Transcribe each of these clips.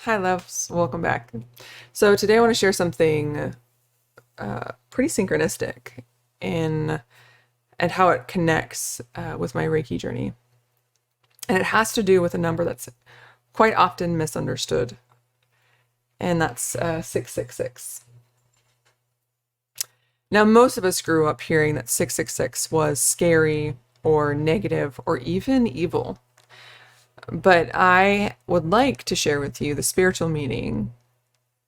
Hi, loves. Welcome back. So today I want to share something pretty synchronistic in and how it connects with my Reiki journey, and it has to do with a number that's quite often misunderstood, and that's 666. Now, most of us grew up hearing that 666 was scary or negative or even evil. But I would like to share with you the spiritual meaning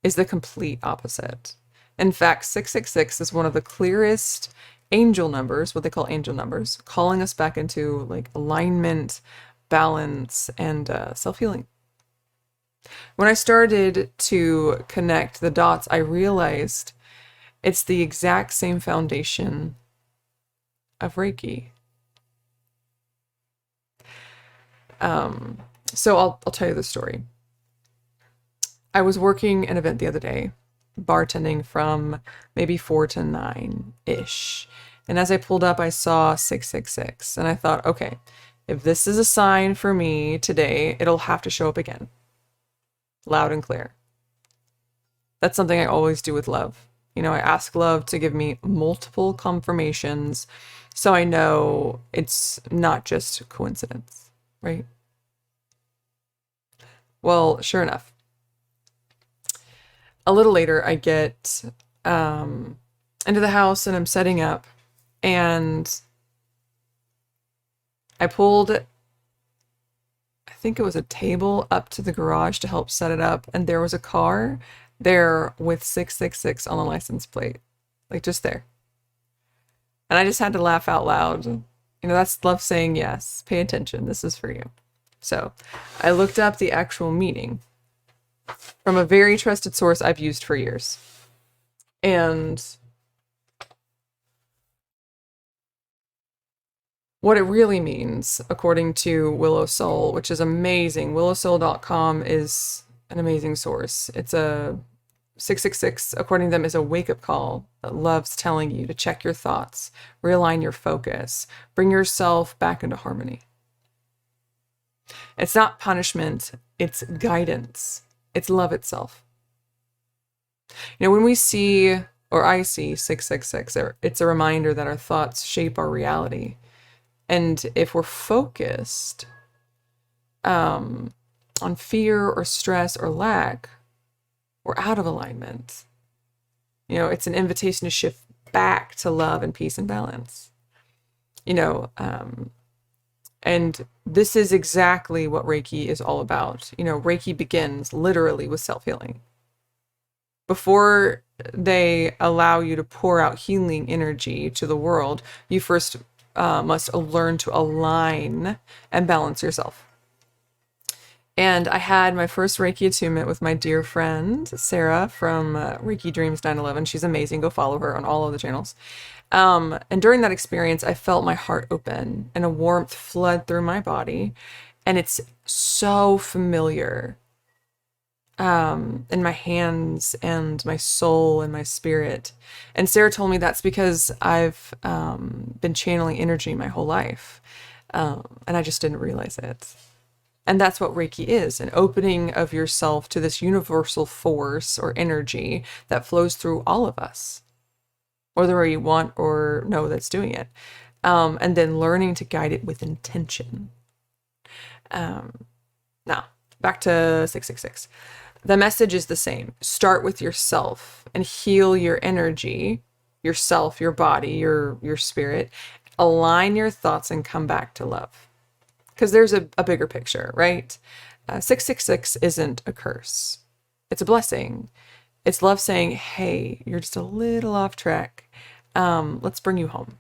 is the complete opposite. In fact, 666 is one of the clearest angel numbers, what they call angel numbers, calling us back into like alignment, balance, and self-healing. When I started to connect the dots, I realized it's the exact same foundation of Reiki. So I'll tell you the story. I was working an event the other day, bartending from maybe 4 to 9-ish. And as I pulled up, I saw 666. And I thought, okay, if this is a sign for me today, it'll have to show up again. Loud and clear. That's something I always do with love. You know, I ask love to give me multiple confirmations so I know it's not just coincidence, right? Well, sure enough, a little later, I get into the house and I'm setting up, and I pulled, I think it was a table up to the garage to help set it up, and there was a car there with 666 on the license plate, like just there. And I just had to laugh out loud. You know, that's love saying yes. Pay attention. This is for you. So I looked up the actual meaning from a very trusted source I've used for years. And what it really means, according to Willow Soul, which is amazing. Willowsoul.com is an amazing source. It's a 666, according to them, is a wake-up call that loves telling you to check your thoughts, realign your focus, bring yourself back into harmony. It's not punishment, it's guidance. It's love itself. You know, when we see, or I see 666, it's a reminder that our thoughts shape our reality. And if we're focused on fear or stress or lack, we're out of alignment. You know, it's an invitation to shift back to love and peace and balance. You know, and this is exactly what Reiki is all about. You know, Reiki begins literally with self-healing. Before they allow you to pour out healing energy to the world, you first must learn to align and balance yourself. And I had my first Reiki attunement with my dear friend, Sarah from Reiki Dreams 911. She's amazing. Go follow her on all of the channels. And during that experience, I felt my heart open and a warmth flood through my body. And it's so familiar in my hands and my soul and my spirit. And Sarah told me that's because I've been channeling energy my whole life. And I just didn't realize it. And that's what Reiki is, an opening of yourself to this universal force or energy that flows through all of us, whether you want or know that's doing it. And then learning to guide it with intention. Now, back to 666. The message is the same. Start with yourself and heal your energy, yourself, your body, your spirit. Align your thoughts and come back to love. Because there's a bigger picture, right? 666 isn't a curse. It's a blessing. It's love saying, hey, you're just a little off track. Let's bring you home.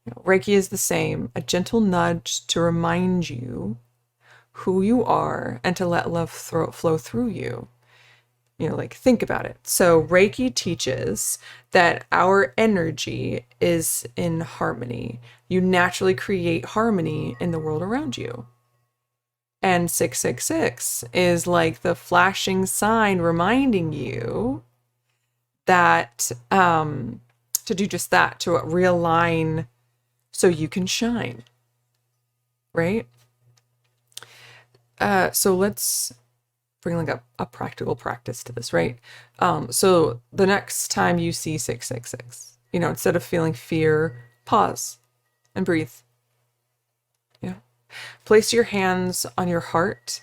You know, Reiki is the same, a gentle nudge to remind you who you are and to let love flow through you. You know, like, think about it. So Reiki teaches that our energy is in harmony. You naturally create harmony in the world around you. And 666 is like the flashing sign reminding you that to do just that, to realign so you can shine, right? So let's bring like a practical practice to this, right? So the next time you see 666, instead of feeling fear, pause and breathe. Place your hands on your heart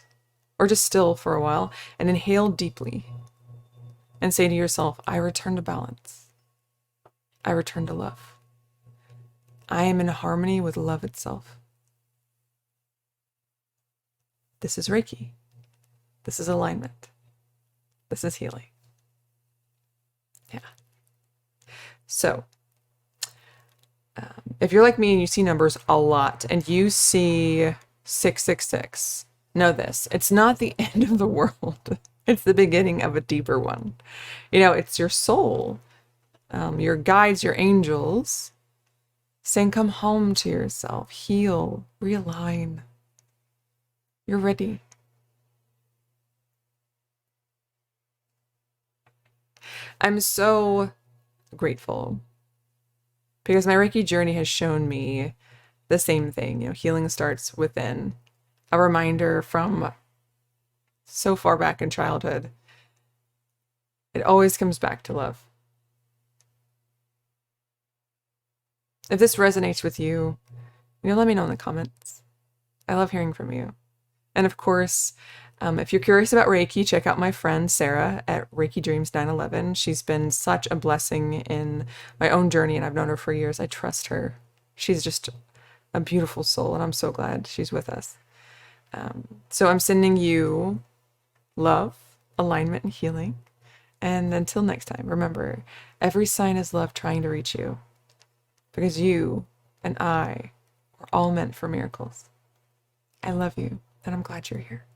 or just still for a while and inhale deeply and say to yourself, I return to balance. I return to love. I am in harmony with love itself. This is Reiki. This is alignment. This is healing. Yeah. So, if you're like me and you see numbers a lot and you see 666, know this. It's not the end of the world. It's the beginning of a deeper one. It's your soul, your guides, your angels saying, come home to yourself, heal, realign. You're ready. I'm so grateful because my Reiki journey has shown me the same thing. Healing starts within. A reminder from so far back in childhood. It always comes back to love. If this resonates with you, let me know in the comments. I love hearing from you. And of course, if you're curious about Reiki, check out my friend Sarah at Reiki Dreams 911. She's been such a blessing in my own journey, and I've known her for years. I trust her. She's just a beautiful soul, and I'm so glad she's with us. So I'm sending you love, alignment, and healing. And until next time, remember, every sign is love trying to reach you, because you and I are all meant for miracles. I love you, and I'm glad you're here.